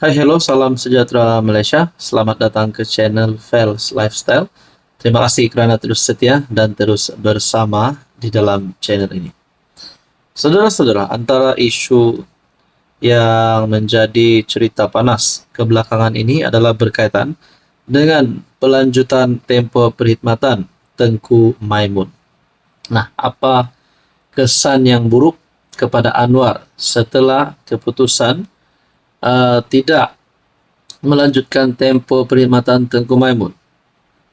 Hai, hello, salam sejahtera Malaysia. Selamat datang ke channel Fels Lifestyle. Terima kasih kerana terus setia dan terus bersama di dalam channel ini. Saudara-saudara, antara isu yang menjadi cerita panas kebelakangan ini adalah berkaitan dengan pelanjutan tempoh perkhidmatan Tengku Maimun. Nah, apa kesan yang buruk kepada Anwar setelah keputusan tidak melanjutkan tempoh perkhidmatan Tengku Maimun?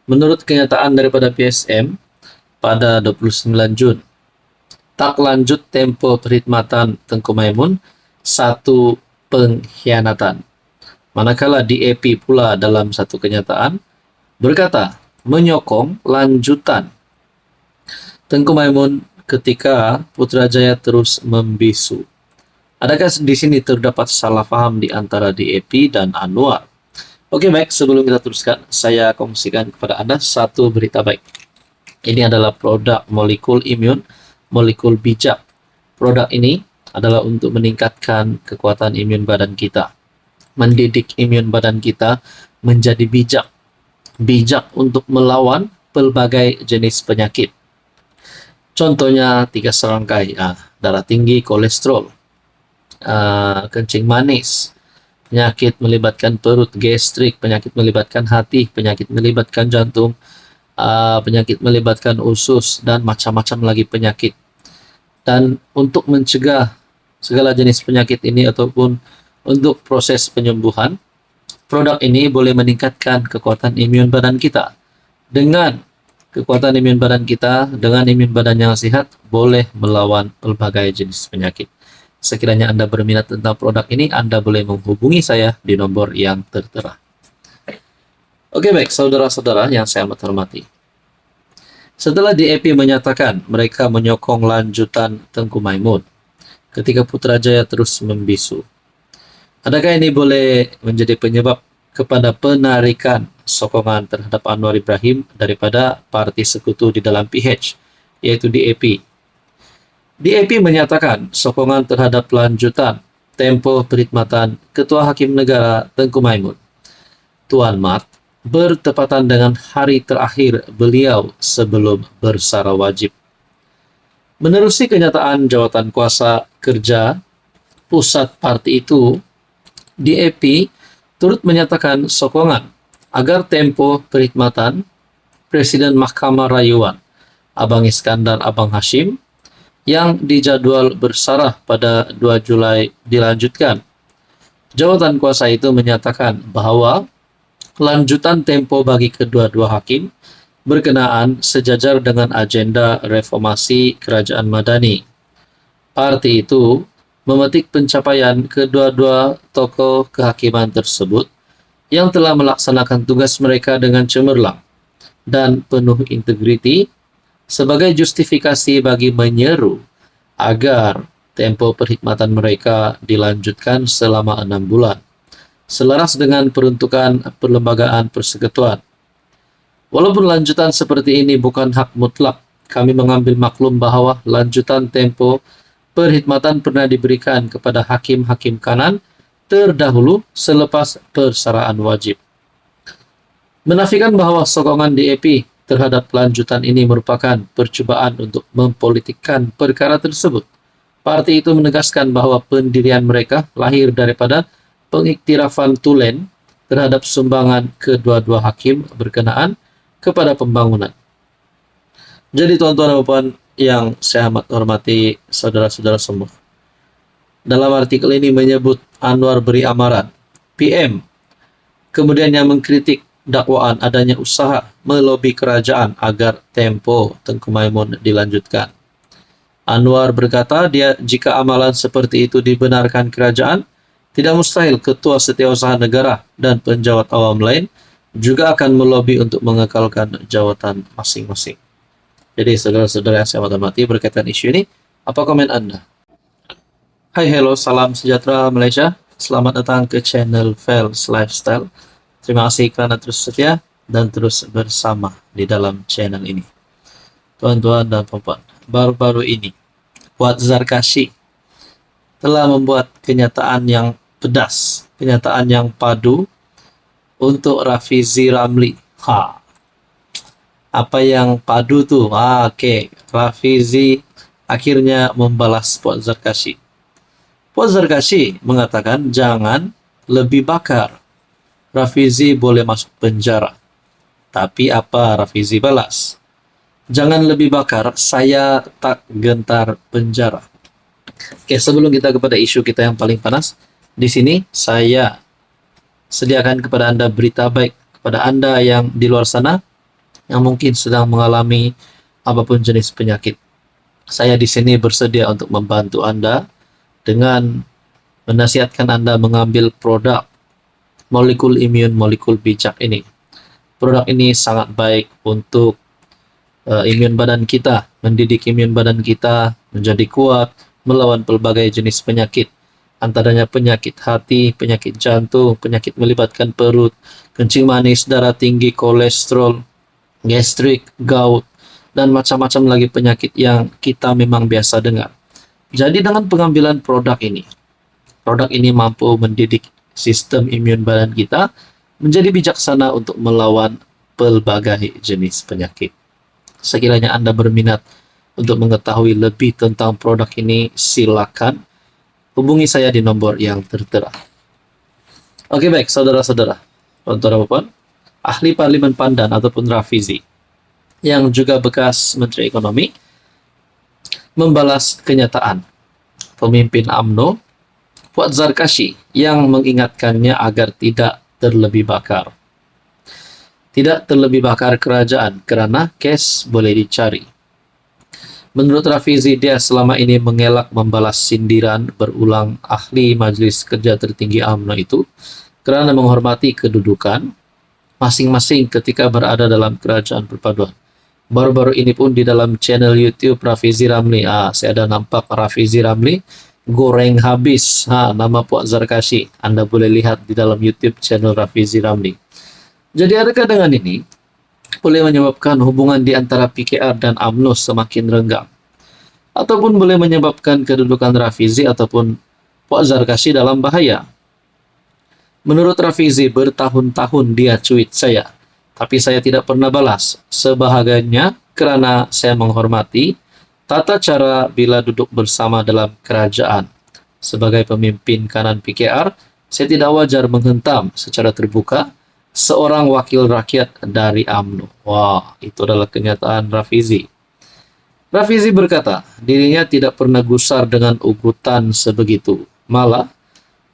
Menurut kenyataan daripada PSM pada 29 Jun, tak lanjut tempoh perkhidmatan Tengku Maimun satu pengkhianatan. Manakala DAP pula dalam satu kenyataan berkata menyokong lanjutan Tengku Maimun ketika Putrajaya terus membisu. Adakah di sini terdapat salah faham di antara DAP dan Anwar? Oke, baik, sebelum kita teruskan, saya kongsikan kepada Anda satu berita baik. Ini adalah produk molekul imun, molekul bijak. Produk ini adalah untuk meningkatkan kekuatan imun badan kita, mendidik imun badan kita menjadi bijak. Bijak untuk melawan pelbagai jenis penyakit. Contohnya 3 serangkai, darah tinggi, kolesterol, kencing manis, penyakit melibatkan perut, gastrik, penyakit melibatkan hati, penyakit melibatkan jantung, penyakit melibatkan usus, dan macam-macam lagi penyakit. Dan untuk mencegah segala jenis penyakit ini ataupun untuk proses penyembuhan, produk ini boleh meningkatkan kekuatan imun badan kita. Dengan kekuatan imun badan kita, dengan imun badan yang sehat, boleh melawan pelbagai jenis penyakit. Sekiranya Anda berminat tentang produk ini, Anda boleh menghubungi saya di nomor yang tertera. Oke, baik, saudara-saudara yang saya amat hormati. Setelah DAP menyatakan mereka menyokong lanjutan Tengku Maimun ketika Putrajaya terus membisu, adakah ini boleh menjadi penyebab kepada penarikan sokongan terhadap Anwar Ibrahim daripada parti sekutu di dalam PH, yaitu DAP? DAP menyatakan sokongan terhadap lanjutan tempoh perkhidmatan Ketua Hakim Negara Tengku Maimun, Tuan Mat, bertepatan dengan hari terakhir beliau sebelum bersara wajib. Menerusi kenyataan jawatan kuasa kerja pusat parti itu, DAP turut menyatakan sokongan agar tempoh perkhidmatan Presiden Mahkamah Rayuan Abang Iskandar Abang Hashim yang dijadwal bersarah pada 2 Julai dilanjutkan. Jawatan kuasa itu menyatakan bahawa lanjutan tempo bagi kedua-dua hakim berkenaan sejajar dengan agenda reformasi kerajaan madani. Parti itu memetik pencapaian kedua-dua tokoh kehakiman tersebut yang telah melaksanakan tugas mereka dengan cemerlang dan penuh integriti sebagai justifikasi bagi menyeru agar tempo perkhidmatan mereka dilanjutkan selama 6 bulan, selaras dengan peruntukan perlembagaan persekutuan. Walaupun lanjutan seperti ini bukan hak mutlak, kami mengambil maklum bahawa lanjutan tempo perkhidmatan pernah diberikan kepada hakim-hakim kanan terdahulu selepas persaraan wajib. Menafikan bahawa sokongan DAP terhadap lanjutan ini merupakan percubaan untuk mempolitikkan perkara tersebut. Parti itu menegaskan bahawa pendirian mereka lahir daripada pengiktirafan tulen terhadap sumbangan kedua-dua hakim berkenaan kepada pembangunan. Jadi tuan-tuan dan puan yang saya amat hormati, saudara-saudara semua, dalam artikel ini menyebut Anwar beri amaran PM, kemudian yang mengkritik dakwaan adanya usaha melobi kerajaan agar tempo Tengku Maimun dilanjutkan. Anwar berkata jika amalan seperti itu dibenarkan kerajaan, tidak mustahil Ketua Setiausaha Negara dan penjawat awam lain juga akan melobi untuk mengekalkan jawatan masing-masing. Jadi saudara-saudara yang saya hormati, berkaitan isu ini, apa komen Anda? Hai, hello, salam sejahtera Malaysia. Selamat datang ke channel Fels Lifestyle. Terima kasih kerana terus setia dan terus bersama di dalam channel ini. Tuan-tuan dan puan-puan, baru-baru ini Wad Zarkashi telah membuat kenyataan yang pedas kenyataan yang padu untuk Rafizi Ramli. Apa yang padu tuh? Oke. Rafizi akhirnya membalas Puan Zarkashi. Puan Zarkashi mengatakan jangan lebih bakar. Rafizi boleh masuk penjara. Tapi apa Rafizi balas? Jangan lebih bakar, saya tak gentar penjara. Oke, sebelum kita kepada isu kita yang paling panas, di sini saya sediakan kepada Anda berita baik kepada Anda yang di luar sana yang mungkin sedang mengalami apapun jenis penyakit. Saya di sini bersedia untuk membantu Anda dengan menasihatkan Anda mengambil produk molekul imun, molekul bijak ini. Produk ini sangat baik untuk imun badan kita, mendidik imun badan kita menjadi kuat melawan pelbagai jenis penyakit. Antaranya penyakit hati, penyakit jantung, penyakit melibatkan perut, kencing manis, darah tinggi, kolesterol, gastrik, gout, dan macam-macam lagi penyakit yang kita memang biasa dengar. Jadi dengan pengambilan produk ini mampu mendidik sistem imun badan kita menjadi bijaksana untuk melawan pelbagai jenis penyakit. Sekiranya Anda berminat untuk mengetahui lebih tentang produk ini, silakan hubungi saya di nomor yang tertera. Oke, baik, saudara-saudara, tuan-tuan dan puan, ahli Parlimen Pandan ataupun Rafizi, yang juga bekas Menteri Ekonomi, membalas kenyataan pemimpin UMNO, Fuad Zarkashi, yang mengingatkannya agar tidak terlebih bakar. Tidak terlebih bakar kerajaan, kerana kes boleh dicari. Menurut Rafizi, dia selama ini mengelak membalas sindiran berulang ahli Majelis Kerja Tertinggi UMNO itu kerana menghormati kedudukan masing-masing ketika berada dalam kerajaan perpaduan. Baru-baru ini pun di dalam channel YouTube Rafizi Ramli, saya ada nampak Rafizi Ramli goreng habis nama Puan Zarkashi. Anda boleh lihat di dalam YouTube channel Rafizi Ramli. Jadi adakah dengan ini boleh menyebabkan hubungan di antara PKR dan UMNO semakin renggang? Ataupun boleh menyebabkan kedudukan Rafizi ataupun Puan Zarkashi dalam bahaya? Menurut Rafizi, bertahun-tahun dia tweet saya, tapi saya tidak pernah balas. Sebahagiannya kerana saya menghormati tata cara bila duduk bersama dalam kerajaan. Sebagai pemimpin kanan PKR, saya tidak wajar menghentam secara terbuka seorang wakil rakyat dari UMNO. Wah, itu adalah kenyataan Rafizi. Rafizi berkata, dirinya tidak pernah gusar dengan ugutan sebegitu. Malah,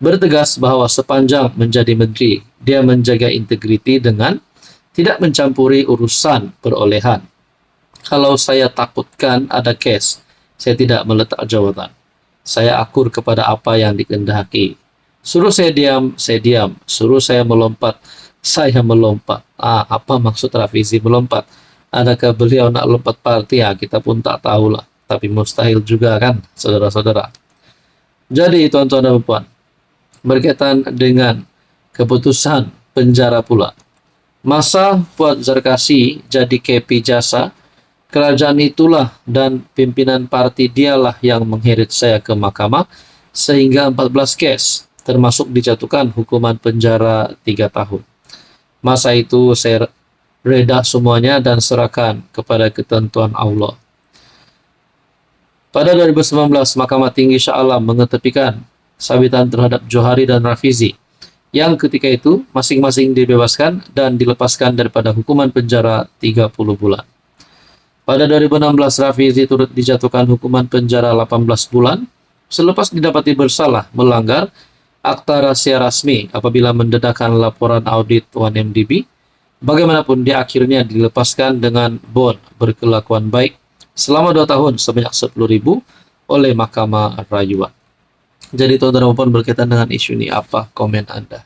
bertegas bahwa sepanjang menjadi menteri, dia menjaga integriti dengan tidak mencampuri urusan perolehan. Kalau saya takutkan ada kes, saya tidak meletak jawatan. Saya akur kepada apa yang dikehendaki. Suruh saya diam, saya diam. Suruh saya melompat, saya melompat. Apa maksud Rafizi melompat? Adakah beliau nak lompat parti? Kita pun tak tahulah. Tapi mustahil juga kan, saudara-saudara. Jadi, tuan-tuan dan puan, berkaitan dengan keputusan penjara pula. Masa Fuad Zarkashi jadi KP jasa, kerajaan itulah dan pimpinan parti dialah yang mengheret saya ke mahkamah sehingga 14 kes, termasuk dijatuhkan hukuman penjara 3 tahun. Masa itu saya reda semuanya dan serahkan kepada ketentuan Allah. Pada 2019, Mahkamah Tinggi Shah Alam mengetepikan sabitan terhadap Johari dan Rafizi, yang ketika itu masing-masing dibebaskan dan dilepaskan daripada hukuman penjara 30 bulan. Pada 2016, Rafizi turut dijatuhkan hukuman penjara 18 bulan selepas didapati bersalah melanggar Akta Rahasia Rasmi apabila mendedahkan laporan audit 1MDB. Bagaimanapun, dia akhirnya dilepaskan dengan bond berkelakuan baik selama 2 tahun sebanyak 10.000 oleh Mahkamah Rayuan. Jadi tuan-tuan dan puan, berkaitan dengan isu ini, apa komen Anda?